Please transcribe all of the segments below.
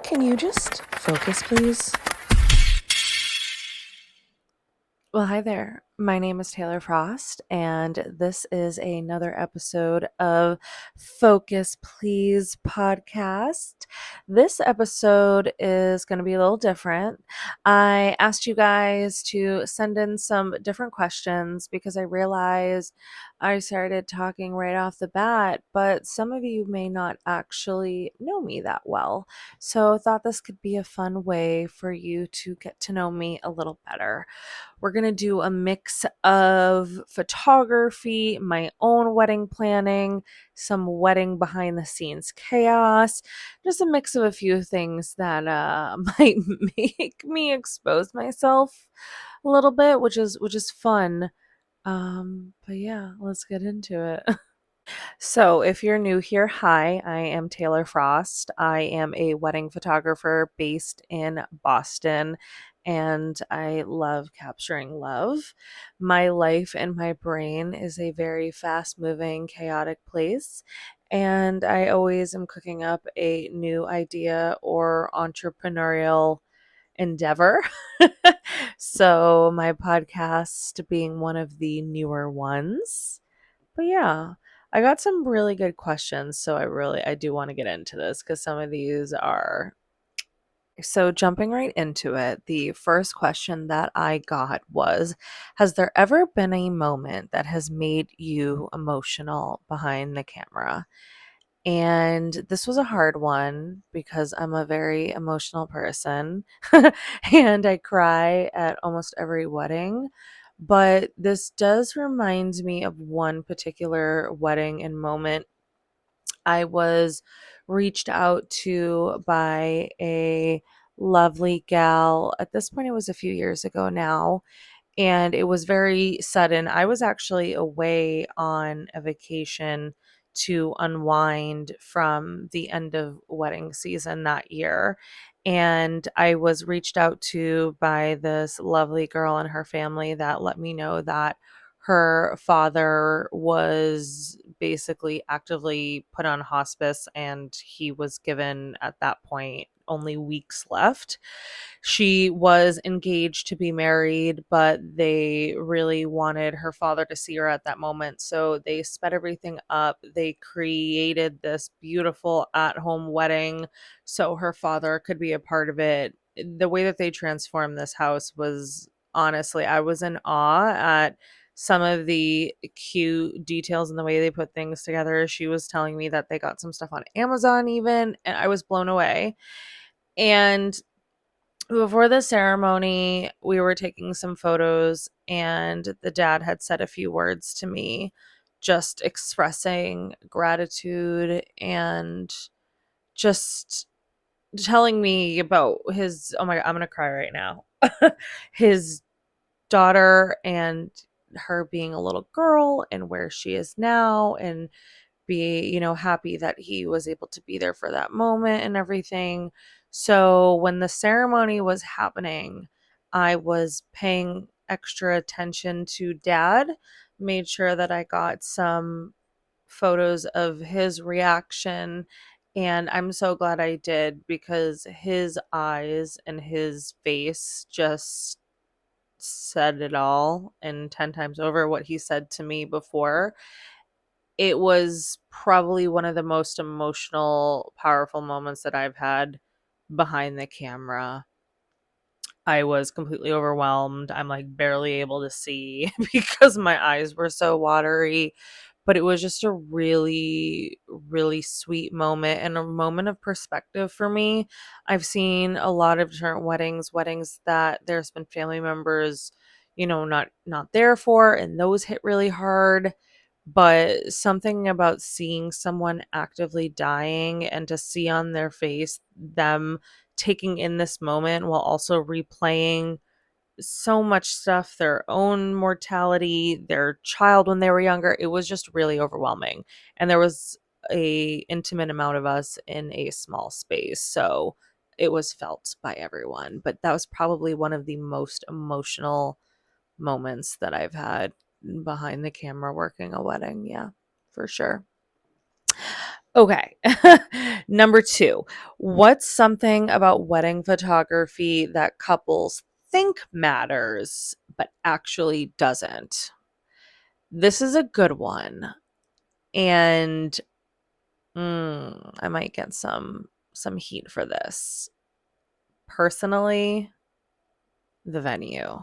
Can you just focus, please? Well, hi there. My name is Taylor Frost, and this is another episode of Focus Please podcast. This episode is going to be a little different. I asked you guys to send in some different questions because I realized I started talking right off the bat, but some of you may not actually know me that well. So I thought this could be a fun way for you to get to know me a little better. We're going to do a mix of photography, my own wedding planning, some wedding behind the scenes chaos, just a mix of a few things that might make me expose myself a little bit, which is fun. But yeah, let's get into it. So, if you're new here, hi, I am Taylor Frost. I am a wedding photographer based in Boston, and I love capturing love. My life and my brain is a very fast moving, chaotic place, and I always am cooking up a new idea or entrepreneurial endeavor. So, my podcast being one of the newer ones. But yeah, I got some really good questions, so I do want to get into this because some of these are so jumping right into it. The first question that I got was, has there ever been a moment that has made you emotional behind the camera? And this was a hard one because I'm a very emotional person and I cry at almost every wedding. But this does remind me of one particular wedding and moment. I was reached out to by a lovely gal. At this point, it was a few years ago now, and it was very sudden. I was actually away on a vacation to unwind from the end of wedding season that year. And I was reached out to by this lovely girl and her family that let me know that her father was basically actively put on hospice and he was given at that point only weeks left. She was engaged to be married, but they really wanted her father to see her at that moment. So they sped everything up. They created this beautiful at home wedding so her father could be a part of it. The way that they transformed this house was honestly, I was in awe at some of the cute details in the way they put things together. She was telling me that they got some stuff on Amazon even, and I was blown away. And before the ceremony, we were taking some photos, and the dad had said a few words to me, just expressing gratitude and just telling me about his, oh my God, I'm going to cry right now. His daughter and her being a little girl and where she is now, and be, happy that he was able to be there for that moment and everything. So when the ceremony was happening, I was paying extra attention to dad, made sure that I got some photos of his reaction. And I'm so glad I did because his eyes and his face just said it all and 10 times over what he said to me before. It was probably one of the most emotional, powerful moments that I've had behind the camera. I was completely overwhelmed. I'm like barely able to see because my eyes were so watery. But it was just a really, really sweet moment and a moment of perspective for me. I've seen a lot of different weddings that there's been family members, not there for, and those hit really hard. But something about seeing someone actively dying and to see on their face them taking in this moment while also replaying so much stuff, their own mortality, their child when they were younger, it was just really overwhelming. And there was a intimate amount of us in a small space, so it was felt by everyone. But that was probably one of the most emotional moments that I've had behind the camera working a wedding. Yeah, for sure. Okay. Number two, what's something about wedding photography that couples think matters but actually doesn't? This is a good one. And I might get some heat for this. Personally, the venue.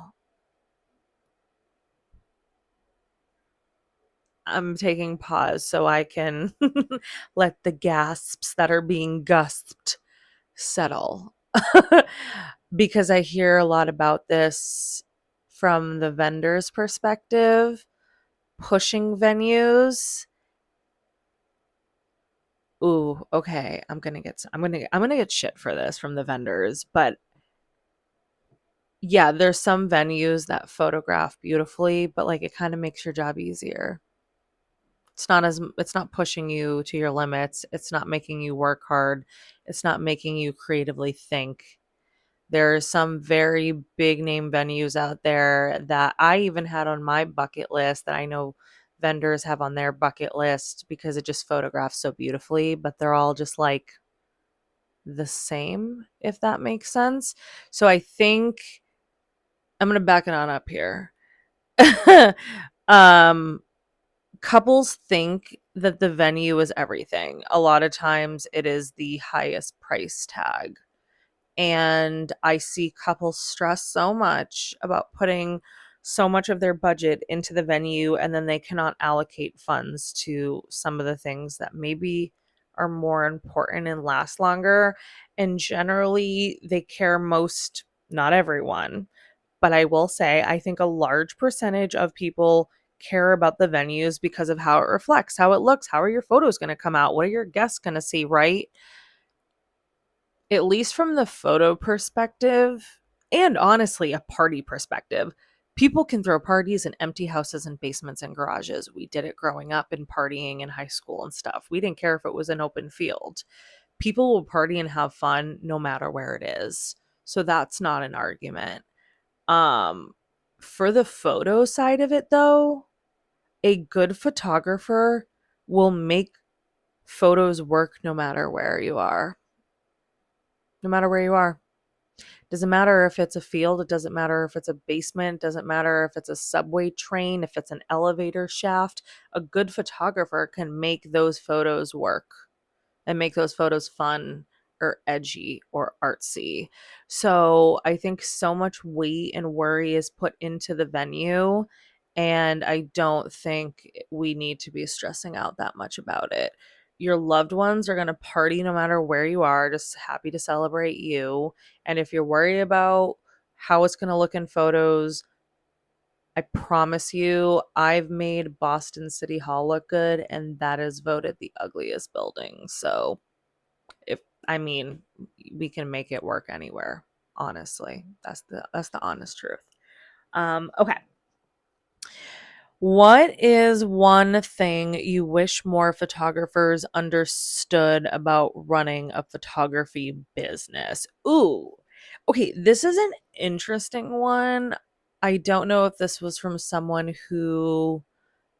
I'm taking pause so I can let the gasps that are being gusped settle. Because I hear a lot about this from the vendor's perspective, pushing venues. Ooh, okay. I'm gonna get shit for this from the vendors, but yeah, there's some venues that photograph beautifully, but like it kind of makes your job easier. It's not pushing you to your limits. It's not making you work hard. It's not making you creatively think. There are some very big name venues out there that I even had on my bucket list that I know vendors have on their bucket list because it just photographs so beautifully, but they're all just like the same, if that makes sense. So I think I'm going to back it on up here. um Couples think that the venue is everything. A lot of times it is the highest price tag. And I see couples stress so much about putting so much of their budget into the venue, and then they cannot allocate funds to some of the things that maybe are more important and last longer. And generally, they care most, not everyone, but I will say, I think a large percentage of people care about the venues because of how it reflects, how it looks, how are your photos going to come out, what are your guests going to see, right? At least from the photo perspective, and honestly, a party perspective, people can throw parties in empty houses and basements and garages. We did it growing up and partying in high school and stuff. We didn't care if it was an open field. People will party and have fun no matter where it is. So that's not an argument. Um, for the photo side of it, though, a good photographer will make photos work no matter where you are. No matter where you are. Doesn't matter if it's a field, it doesn't matter if it's a basement, it doesn't matter if it's a subway train, if it's an elevator shaft. A good photographer can make those photos work and make those photos fun or edgy or artsy. So I think so much weight and worry is put into the venue. And I don't think we need to be stressing out that much about it. Your loved ones are going to party no matter where you are, just happy to celebrate you. And if you're worried about how it's going to look in photos, I promise you, I've made Boston City Hall look good, and that is voted the ugliest building. So if I mean, we can make it work anywhere, honestly. That's the honest truth. Okay. What is one thing you wish more photographers understood about running a photography business? Ooh. Okay, this is an interesting one. I don't know if this was from someone who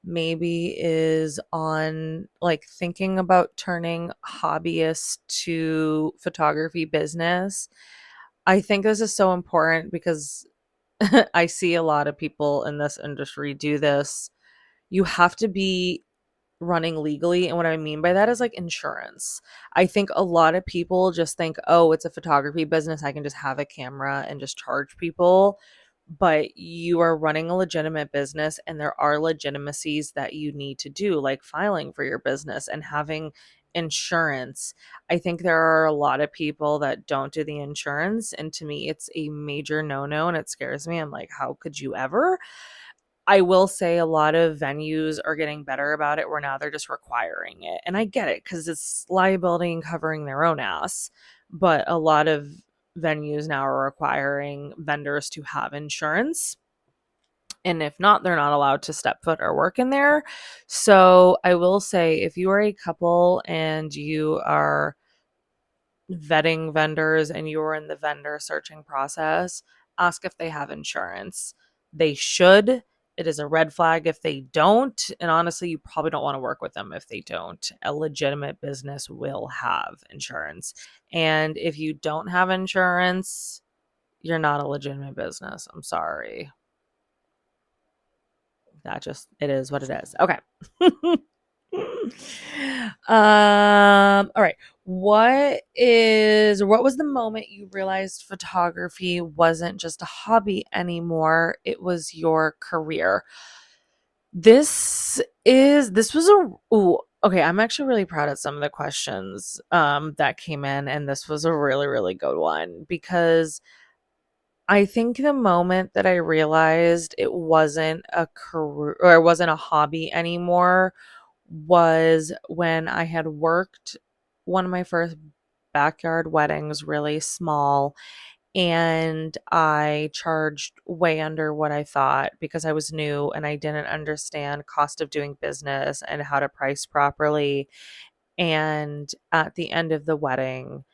maybe is on like thinking about turning hobbyist to photography business. I think this is so important because I see a lot of people in this industry do this. You have to be running legally. And what I mean by that is like insurance. I think a lot of people just think, oh, it's a photography business. I can just have a camera and just charge people. But you are running a legitimate business, and there are legitimacies that you need to do, like filing for your business and having insurance. I think there are a lot of people that don't do the insurance. And to me, it's a major no no and it scares me. I'm like, how could you ever? I will say a lot of venues are getting better about it where now they're just requiring it. And I get it because it's liability and covering their own ass. But a lot of venues now are requiring vendors to have insurance. And if not, they're not allowed to step foot or work in there. So I will say if you are a couple and you are vetting vendors and you're in the vendor searching process, ask if they have insurance. They should. It is a red flag if they don't. And honestly, you probably don't want to work with them if they don't. A legitimate business will have insurance. And if you don't have insurance, you're not a legitimate business. I'm sorry. It is what it is. Okay. All right. What was the moment you realized photography wasn't just a hobby anymore? It was your career. This was a ooh, okay, I'm actually really proud of some of the questions that came in, and this was a really, really good one because I think the moment that I realized it wasn't a career or it wasn't a hobby anymore was when I had worked one of my first backyard weddings really small, and I charged way under what I thought because I was new and I didn't understand cost of doing business and how to price properly. And at the end of the wedding,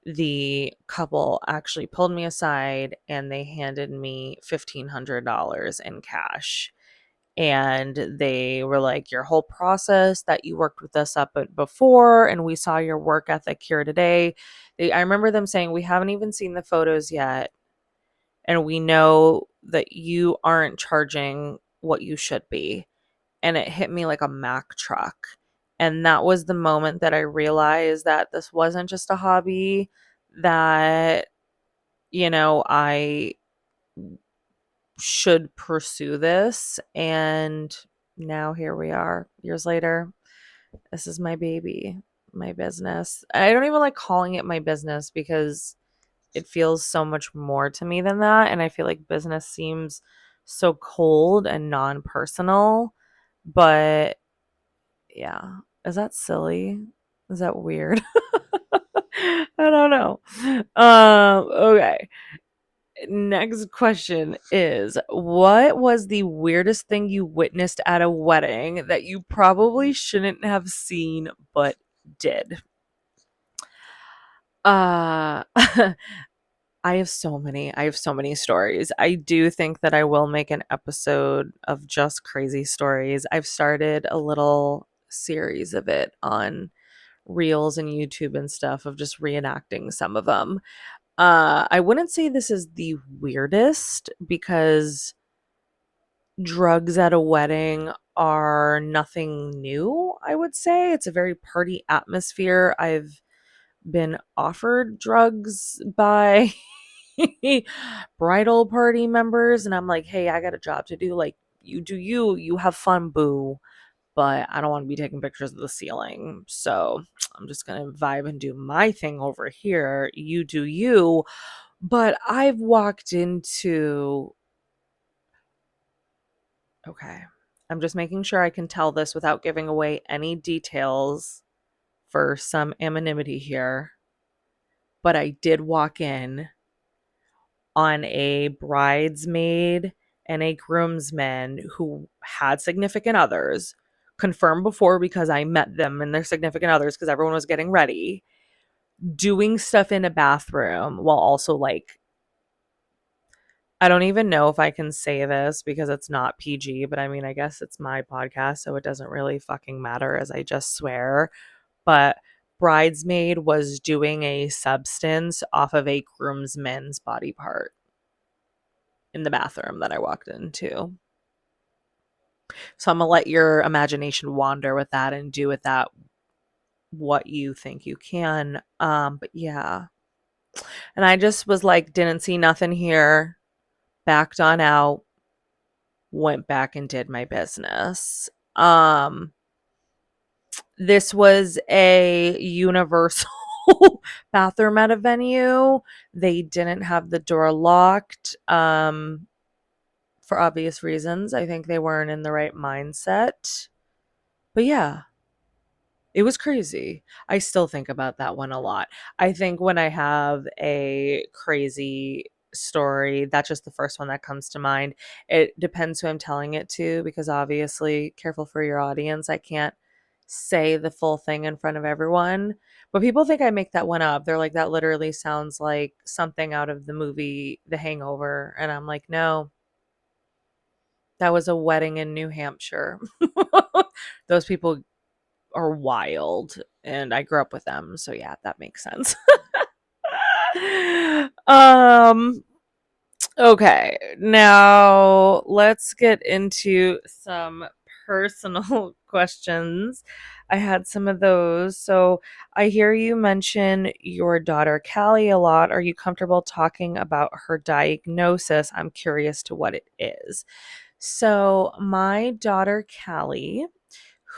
the couple actually pulled me aside and they handed me $1,500 in cash. And they were like, your whole process that you worked with us up at before, and we saw your work ethic here today. I remember them saying, we haven't even seen the photos yet. And we know that you aren't charging what you should be. And it hit me like a Mack truck. And that was the moment that I realized that this wasn't just a hobby, that, I should pursue this. And now here we are, years later. This is my baby, my business. I don't even like calling it my business because it feels so much more to me than that. And I feel like business seems so cold and non-personal. But yeah, is that silly? Is that weird? I don't know. Okay. Next question is, what was the weirdest thing you witnessed at a wedding that you probably shouldn't have seen but did? Uh I have so many stories. I do think that I will make an episode of just crazy stories. I've started a little series of it on Reels and YouTube and stuff of just reenacting some of them. I wouldn't say this is the weirdest because drugs at a wedding are nothing new, I would say. It's a very party atmosphere. I've been offered drugs by bridal party members, and I'm like, hey, I got a job to do. Like, you do you have fun, boo. But I don't want to be taking pictures of the ceiling. So I'm just going to vibe and do my thing over here. You do you. But I've walked into, okay, I'm just making sure I can tell this without giving away any details for some anonymity here. But I did walk in on a bridesmaid and a groomsman who had significant others, confirmed before because I met them and their significant others because everyone was getting ready, doing stuff in a bathroom while also like, I don't even know if I can say this because it's not PG, but I mean, I guess it's my podcast, so it doesn't really fucking matter as I just swear. But bridesmaid was doing a substance off of a groomsman's body part in the bathroom that I walked into. So I'm gonna let your imagination wander with that and do with that what you think you can. But yeah. And I just was like, didn't see nothing here, backed on out, went back and did my business. This was a universal bathroom at a venue. They didn't have the door locked. For obvious reasons. I think they weren't in the right mindset. But yeah, it was crazy. I still think about that one a lot. I think when I have a crazy story, that's just the first one that comes to mind. It depends who I'm telling it to because obviously, careful for your audience. I can't say the full thing in front of everyone. But people think I make that one up. They're like, that literally sounds like something out of the movie The Hangover. And I'm like, no, That was a wedding in New Hampshire. Those people are wild, and I grew up with them, so yeah, that makes sense. um Okay, now let's get into some personal questions. I had some of those. So I hear you mention your daughter Callie a lot. Are you comfortable talking about her diagnosis? I'm curious to what it is. So my daughter Callie,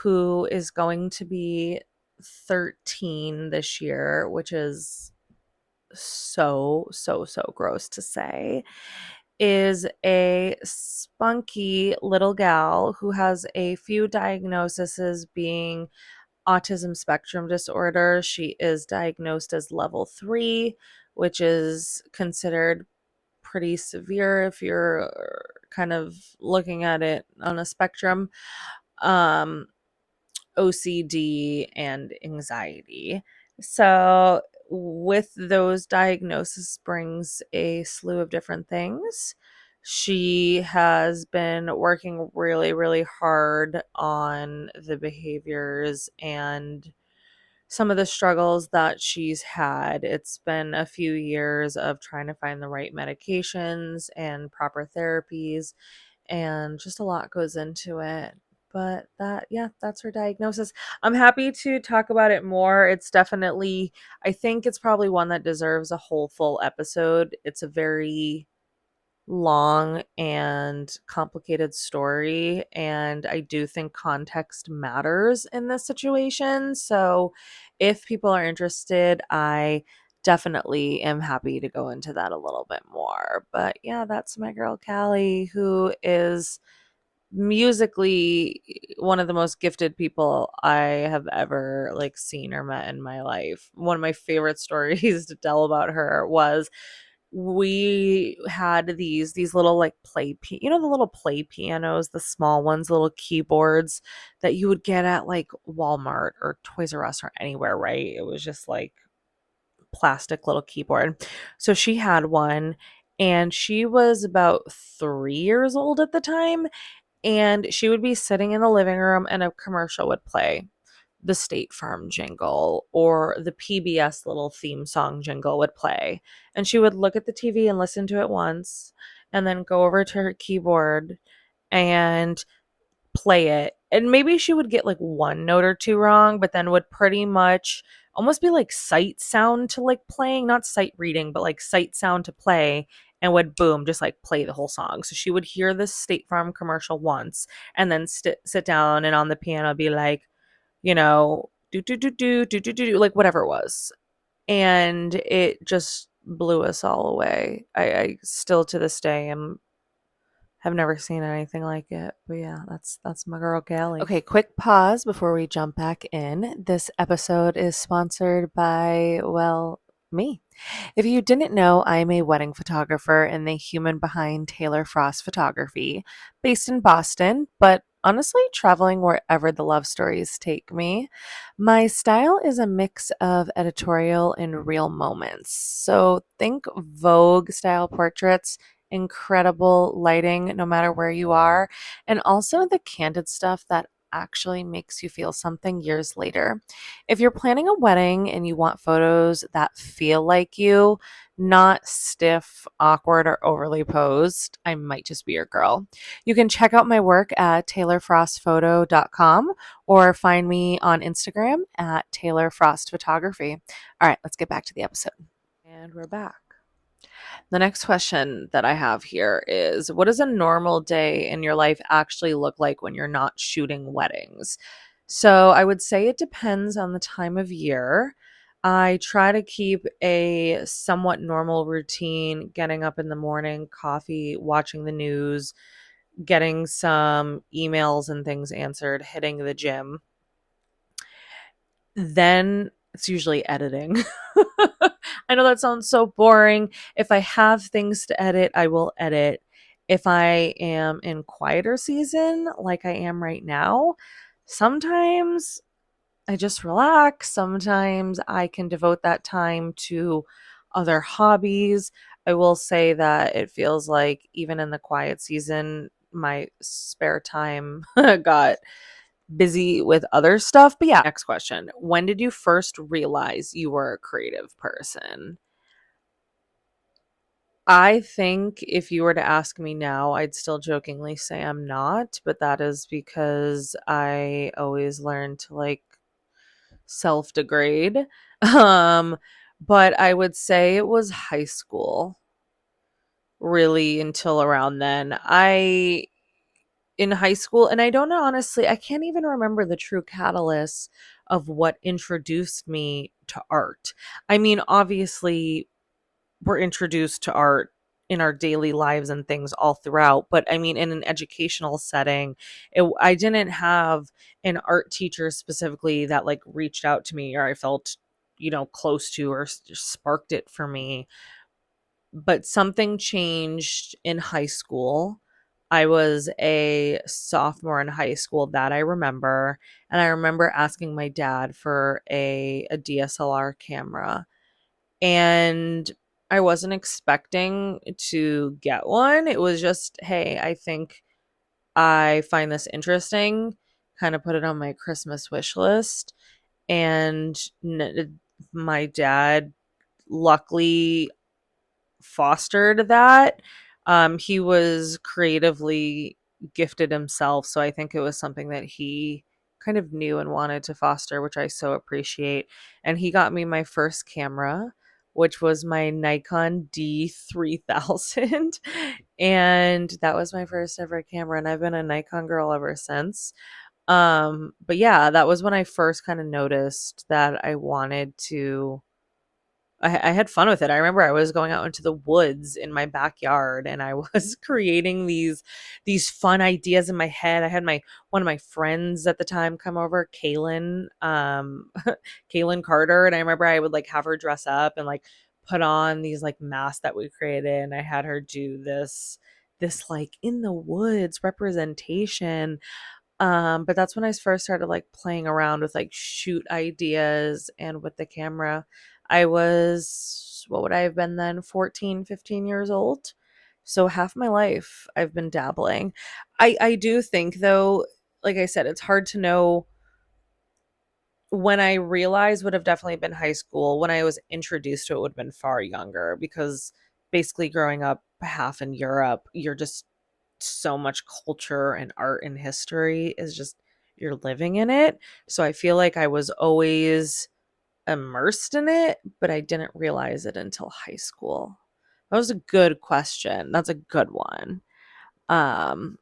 who is going to be 13 this year, which is so gross to say, is a spunky little gal who has a few diagnoses, being autism spectrum disorder. She is diagnosed as level 3, which is considered pretty severe if you're kind of looking at it on a spectrum. Um, OCD and anxiety. So, with those diagnoses brings a slew of different things. She has been working really hard on the behaviors and some of the struggles that she's had. It's been a few years of trying to find the right medications and proper therapies, and just a lot goes into it. But yeah, that's her diagnosis. I'm happy to talk about it more. It's definitely, I think it's probably one that deserves a whole full episode. It's a very long and complicated story, and I do think context matters in this situation. So if people are interested, I definitely am happy to go into that a little bit more. But yeah, that's my girl Callie, who is musically one of the most gifted people I have ever like seen or met in my life. One of my favorite stories to tell about her was, we had these little like the little play pianos, the small ones, little keyboards that you would get at like Walmart or Toys R Us or anywhere, right? It was just like plastic little keyboard. So she had one, and she was about 3 years old at the time, and she would be sitting in the living room and a commercial would play, the State Farm jingle or the PBS little theme song jingle would play. And she would look at the TV and listen to it once, and then go over to her keyboard and play it. And maybe she would get like one note or two wrong, but then would pretty much almost be like sight sound to like playing, not sight reading, but like sight sound to play, and would boom, just like play the whole song. So she would hear the State Farm commercial once and then sit down and on the piano be like, do do do do do do do, like whatever it was. And it just blew us all away. I still to this day have never seen anything like it. But yeah, that's my girl Callie. Okay, quick pause before we jump back in. This episode is sponsored by, well, me. If you didn't know, I'm a wedding photographer and the human behind Taylor Frost Photography, based in Boston, but honestly traveling wherever the love stories take me. My style is a mix of editorial and real moments. So think Vogue style portraits, incredible lighting no matter where you are, and also the candid stuff that actually makes you feel something years later. If you're planning a wedding and you want photos that feel like you, not stiff, awkward, or overly posed, I might just be your girl. You can check out my work at taylorfrostphoto.com or find me on Instagram at Taylor Frost Photography. All right, let's get back to the episode. And we're back. The next question that I have here is, what does a normal day in your life actually look like when you're not shooting weddings? So I would say it depends on the time of year. I try to keep a somewhat normal routine, getting up in the morning, coffee, watching the news, getting some emails and things answered, hitting the gym. Then it's usually editing. I know that sounds so boring. If I have things to edit, I will edit. If I am in quieter season, like I am right now, sometimes I just relax. Sometimes I can devote that time to other hobbies. I will say that it feels like even in the quiet season, my spare time got busy with other stuff. But yeah, next question. When did you first realize you were a creative person? I think if you were to ask me now, I'd still jokingly say I'm not, but that is because I always learned to like self degrade. Um, but I would say it was high school, really, until around then. In high school, and I don't know, honestly, I can't even remember the true catalyst of what introduced me to art. I mean, obviously, we're introduced to art in our daily lives and things all throughout, but I mean, in an educational setting, I didn't have an art teacher specifically that like reached out to me or I felt, close to or sparked it for me. But something changed in high school. I was a sophomore in high school, that I remember, and I remember asking my dad for a DSLR camera, and I wasn't expecting to get one. It was just, "Hey, I think I find this interesting." Kind of put it on my Christmas wish list, and my dad luckily fostered that. He was creatively gifted himself, so I think it was something that he kind of knew and wanted to foster, which I so appreciate. And he got me my first camera, which was my Nikon D3000. And that was my first ever camera, and I've been a Nikon girl ever since. But yeah, that was when I first kind of noticed that I wanted to I had fun with it. I remember I was going out into the woods in my backyard and I was creating these fun ideas in my head. I had my one of my friends at the time come over, Kaylin, Kaylin Carter, and I remember I would like have her dress up and like put on these like masks that we created, and I had her do this like in the woods representation. But that's when I first started like playing around with like shoot ideas and with the camera. I was, what would I have been then? 14, 15 years old. So half my life I've been dabbling. I do think though, like I said, it's hard to know. When I realized would have definitely been high school. When I was introduced to it would have been far younger, because basically growing up half in Europe, you're just so much culture and art and history is just, you're living in it. So I feel like I was always immersed in it, but I didn't realize it until high school. That was a good question. That's a good one. Um,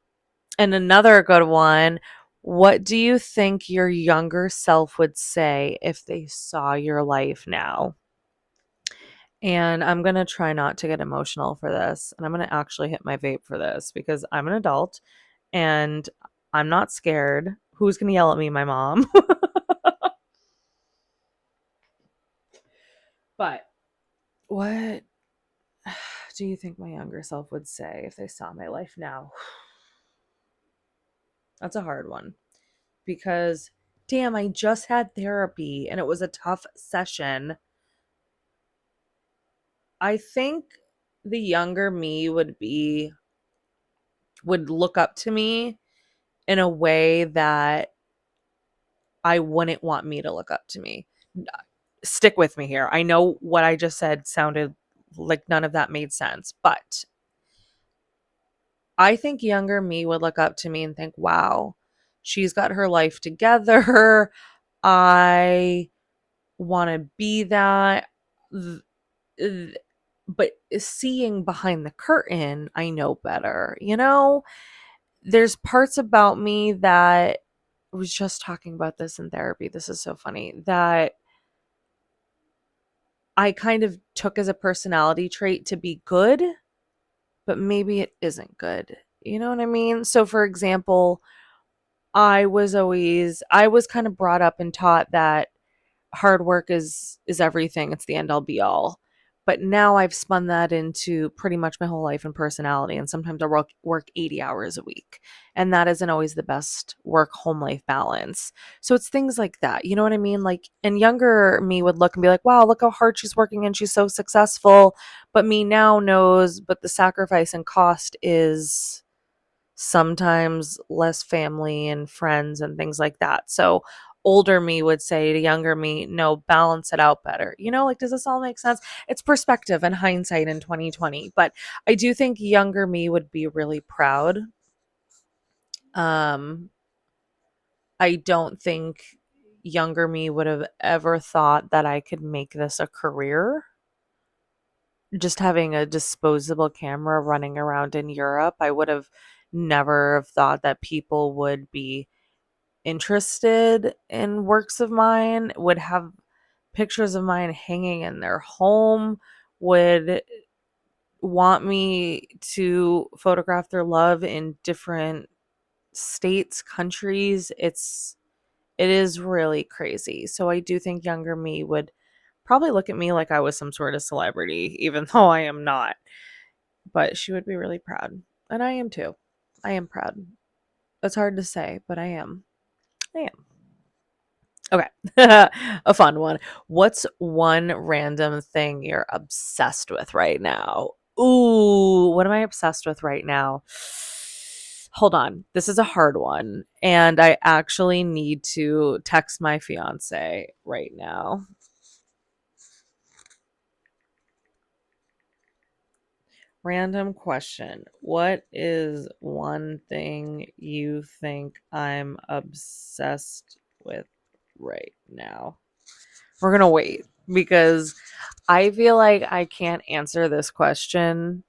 and another good one. What do you think your younger self would say if they saw your life now? And I'm going to try not to get emotional for this. And I'm going to actually hit my vape for this because I'm an adult and I'm not scared. Who's going to yell at me? My mom. But what do you think my younger self would say if they saw my life now? That's a hard one because, damn, I just had therapy and it was a tough session. I think the younger me would look up to me in a way that I wouldn't want me to look up to me. Stick with me here. I know what I just said sounded like none of that made sense, but I think younger me would look up to me and think, wow, she's got her life together. I want to be that. But seeing behind the curtain, I know better. There's parts about me that I was just talking about this in therapy. This is so funny that I kind of took as a personality trait to be good, but maybe it isn't good. You know what I mean? So, for example, I was kind of brought up and taught that hard work is everything. It's the end all be all. But now I've spun that into pretty much my whole life and personality. And sometimes I work 80 hours a week. And that isn't always the best work home life balance. So it's things like that. You know what I mean? Like, and younger me would look and be like, wow, look how hard she's working and she's so successful. But me now knows, but the sacrifice and cost is sometimes less family and friends and things like that. So older me would say to younger me, no, balance it out better. Like, does this all make sense? It's perspective and hindsight in 2020. But I do think younger me would be really proud. Um, I don't think younger me would have ever thought that I could make this a career. Just having a disposable camera running around in Europe, I would have never have thought that people would be interested in works of mine, would have pictures of mine hanging in their home, would want me to photograph their love in different states, countries. It is really crazy. So I do think younger me would probably look at me like I was some sort of celebrity, even though I am not. But she would be really proud. And I am too. I am proud. It's hard to say, but I am. I am. Okay. A fun one. What's one random thing you're obsessed with right now? Ooh, what am I obsessed with right now? Hold on. This is a hard one. And I actually need to text my fiance right now. Random question. What is one thing you think I'm obsessed with right now? We're going to wait because I feel like I can't answer this question.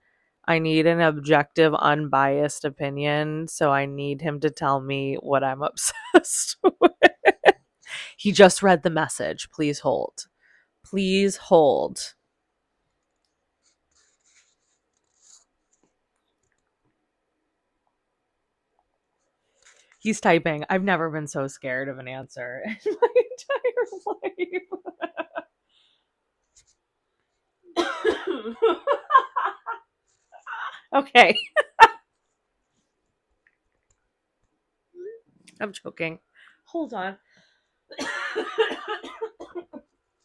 I need an objective, unbiased opinion. So I need him to tell me what I'm obsessed with. He just read the message. Please hold. Please hold. He's typing. I've never been so scared of an answer in my entire life. Okay. I'm joking. Hold on.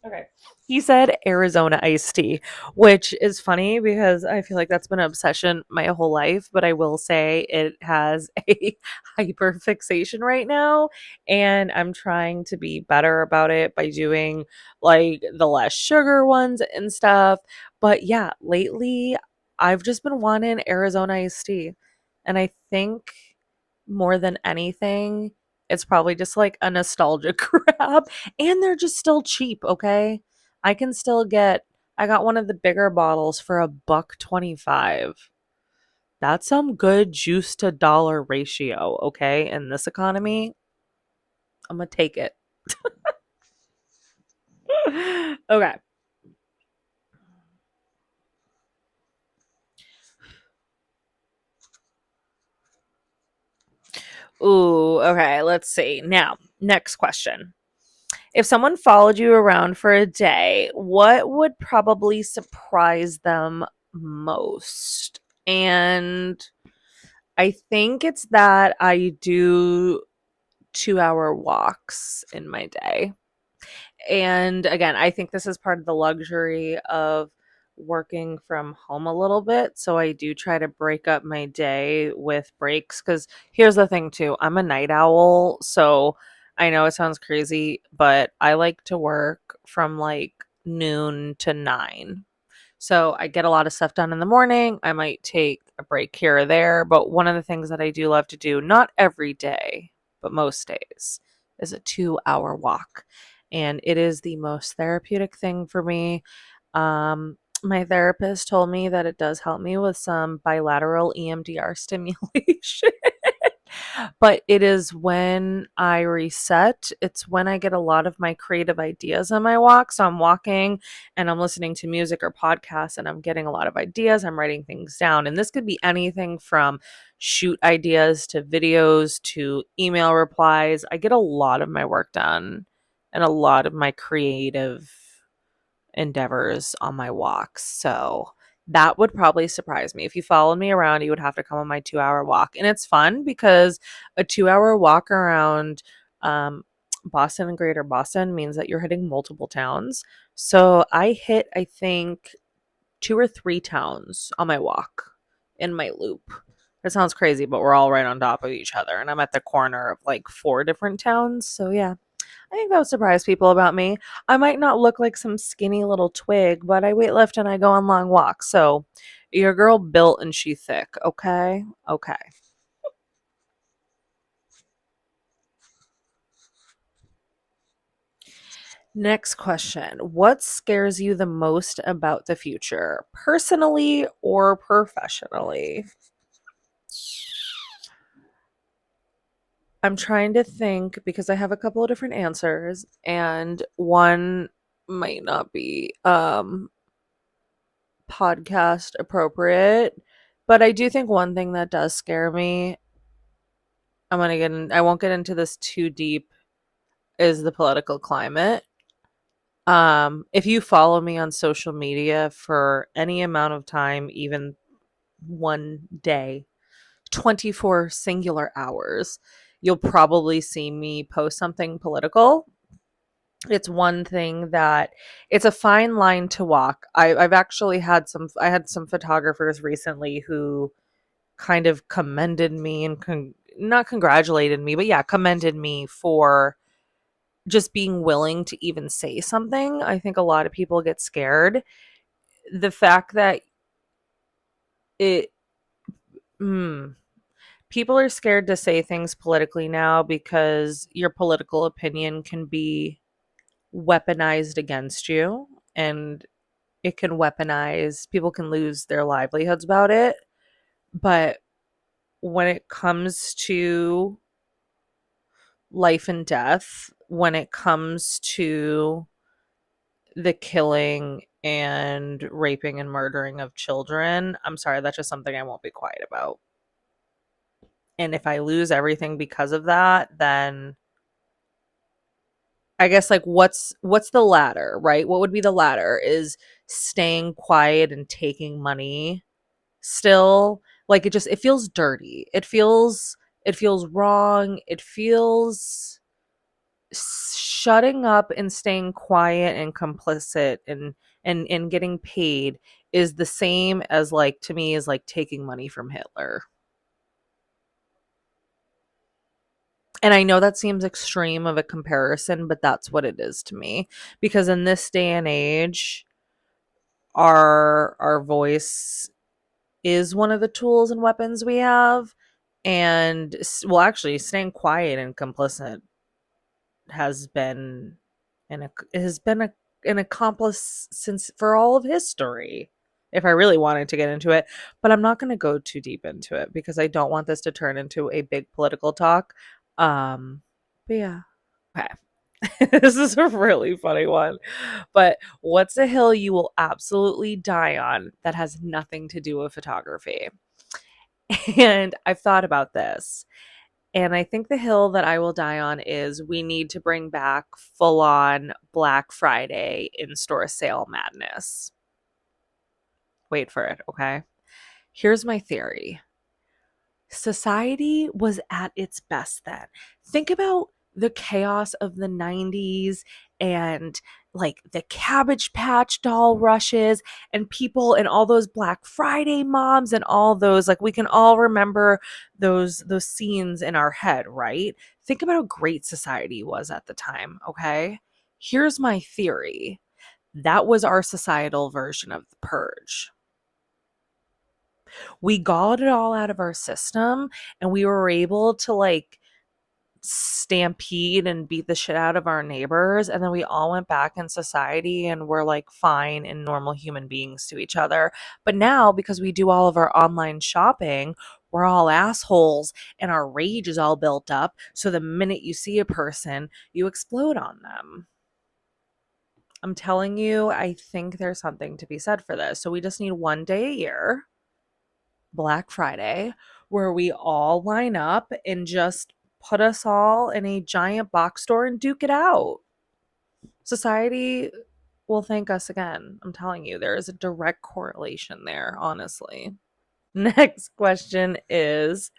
Okay. He said Arizona iced tea, which is funny because I feel like that's been an obsession my whole life, but I will say it has a hyper fixation right now. And I'm trying to be better about it by doing like the less sugar ones and stuff. But yeah, lately I've just been wanting Arizona iced tea. And I think more than anything, it's probably just like a nostalgia grab. And they're just still cheap, okay? I can still get I got one of the bigger bottles for $1.25. That's some good juice to dollar ratio, okay? In this economy, I'm gonna take it. Okay. Ooh, okay, let's see. Now, next question. If someone followed you around for a day, what would probably surprise them most? And I think it's that I do 2-hour walks in my day. And again, I think this is part of the luxury of working from home a little bit. So I do try to break up my day with breaks. Because here's the thing, too, I'm a night owl. So I know it sounds crazy, but I like to work from like noon to 9. So I get a lot of stuff done in the morning. I might take a break here or there. But one of the things that I do love to do, not every day, but most days, is a 2-hour walk. And it is the most therapeutic thing for me. My therapist told me that it does help me with some bilateral EMDR stimulation. But it is when I reset, it's when I get a lot of my creative ideas on my walk. So I'm walking and I'm listening to music or podcasts and I'm getting a lot of ideas. I'm writing things down. And this could be anything from shoot ideas to videos to email replies. I get a lot of my work done and a lot of my creative endeavors on my walks. So that would probably surprise me. If you followed me around, you would have to come on my 2-hour walk. And it's fun because a 2-hour walk around Boston and Greater Boston means that you're hitting multiple towns. So I hit, I think, 2 or 3 towns on my walk in my loop. It sounds crazy, but we're all right on top of each other. And I'm at the corner of like 4 different towns. So yeah, I think that would surprise people about me. I might not look like some skinny little twig, but I weightlift and I go on long walks. So your girl built and she thick. Okay. Okay. Next question. What scares you the most about the future, personally or professionally? I'm trying to think because I have a couple of different answers and one might not be podcast appropriate, but I do think one thing that does scare me, I won't get into this too deep, is the political climate. If you follow me on social media for any amount of time, even one day, 24 singular hours, you'll probably see me post something political. It's one thing that it's a fine line to walk. I've actually I had some photographers recently who kind of commended me and not congratulated me, but yeah, commended me for just being willing to even say something. I think a lot of people get scared. The fact that it, mm, people are scared to say things politically now because your political opinion can be weaponized against you, and it can weaponize, people can lose their livelihoods about it. But when it comes to life and death, when it comes to the killing and raping and murdering of children, I'm sorry, that's just something I won't be quiet about. And if I lose everything because of that, then I guess like what's the ladder, right? What would be the ladder? Is staying quiet and taking money still, like, it feels dirty. It feels wrong. It feels, shutting up and staying quiet and complicit and getting paid is the same as, like, to me, is like taking money from Hitler. And I know that seems extreme of a comparison, but that's what it is to me. Because in this day and age, our voice is one of the tools and weapons we have. And well, actually, staying quiet and complicit has been an accomplice since for all of history. If I really wanted to get into it, but I'm not going to go too deep into it because I don't want this to turn into a big political talk. But yeah, okay. This is a really funny one. But what's a hill you will absolutely die on that has nothing to do with photography? And I've thought about this. And I think the hill that I will die on is we need to bring back full on Black Friday in store sale madness. Wait for it, okay? Here's my theory. Society was at its best then. Think about the chaos of the 90s and like the Cabbage Patch doll rushes and people and all those Black Friday moms and all those, like, we can all remember those scenes in our head, right? Think about how great society was at the time, okay? Here's my theory. That was our societal version of the purge. We got it all out of our system and we were able to like stampede and beat the shit out of our neighbors, and then we all went back in society and we're like fine and normal human beings to each other. But now, because we do all of our online shopping, we're all assholes and our rage is all built up, so the minute you see a person, you explode on them. I'm telling you, I think there's something to be said for this. So we just need one day a year, Black Friday, where we all line up and just put us all in a giant box store and duke it out. Society will thank us again. I'm telling you, there is a direct correlation there, honestly. Next question is,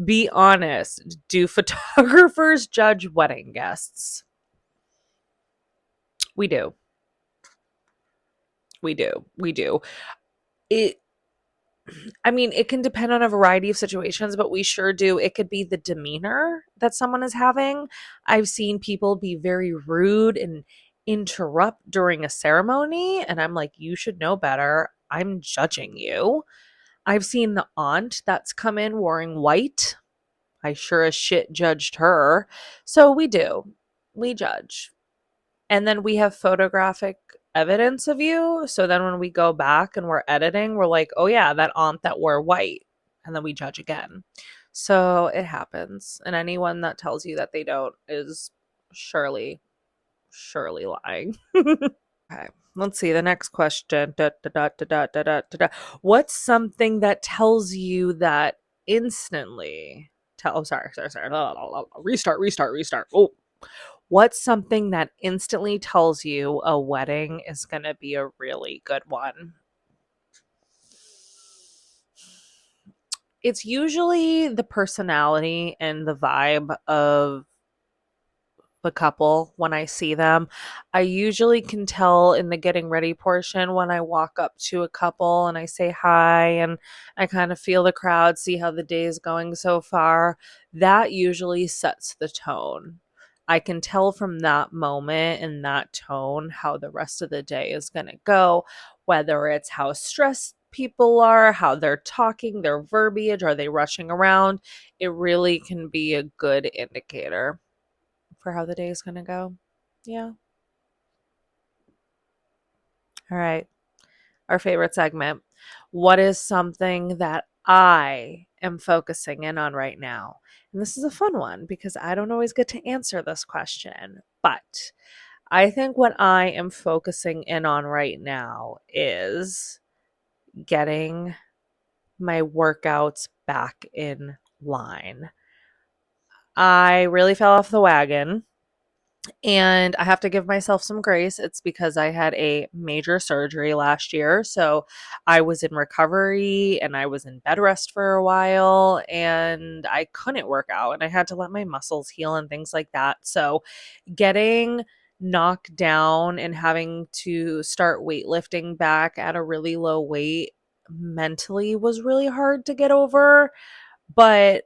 be honest. Do photographers judge wedding guests? We do. We do. We do. It I mean, it can depend on a variety of situations, but we sure do. It could be the demeanor that someone is having. I've seen people be very rude and interrupt during a ceremony, and I'm like, you should know better. I'm judging you. I've seen the aunt that's come in wearing white. I sure as shit judged her. So we do. We judge. And then we have photographic evidence of you. So then when we go back and we're editing, we're like, oh yeah, that aunt that wore white. And then we judge again. So it happens. And anyone that tells you that they don't is surely, surely lying. Okay. Let's see the next question. Da, da, da, da, da, da, da, da. What's something that tells you that instantly tell, oh, sorry. Restart. Oh, what's something that instantly tells you a wedding is going to be a really good one? It's usually the personality and the vibe of the couple when I see them. I usually can tell in the getting ready portion when I walk up to a couple and I say hi and I kind of feel the crowd, see how the day is going so far. That usually sets the tone. I can tell from that moment and that tone how the rest of the day is going to go, whether it's how stressed people are, how they're talking, their verbiage, are they rushing around. It really can be a good indicator for how the day is going to go. Yeah. All right. Our favorite segment. What is something that I am focusing in on right now? And this is a fun one because I don't always get to answer this question, but I think what I am focusing in on right now is getting my workouts back in line. I really fell off the wagon. And I have to give myself some grace. It's because I had a major surgery last year. So I was in recovery and I was in bed rest for a while and I couldn't work out and I had to let my muscles heal and things like that. So getting knocked down and having to start weightlifting back at a really low weight mentally was really hard to get over. But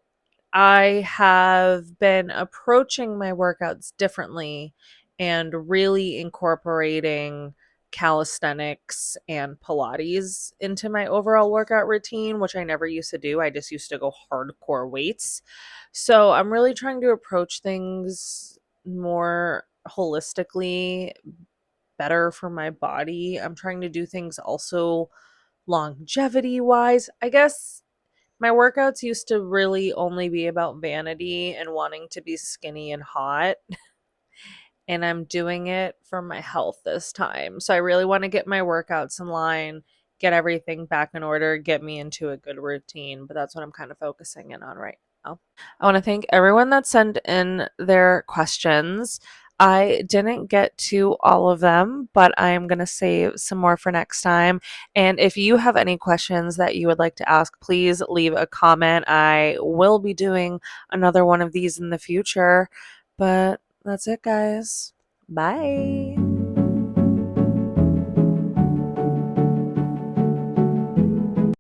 I have been approaching my workouts differently and really incorporating calisthenics and Pilates into my overall workout routine, which I never used to do. I just used to go hardcore weights. So I'm really trying to approach things more holistically, better for my body. I'm trying to do things also longevity wise. I guess my workouts used to really only be about vanity and wanting to be skinny and hot, and I'm doing it for my health this time. So I really want to get my workouts in line, get everything back in order, get me into a good routine, but that's what I'm kind of focusing in on right now. I want to thank everyone that sent in their questions. I didn't get to all of them, but I am going to save some more for next time. And if you have any questions that you would like to ask, please leave a comment. I will be doing another one of these in the future. But that's it, guys. Bye.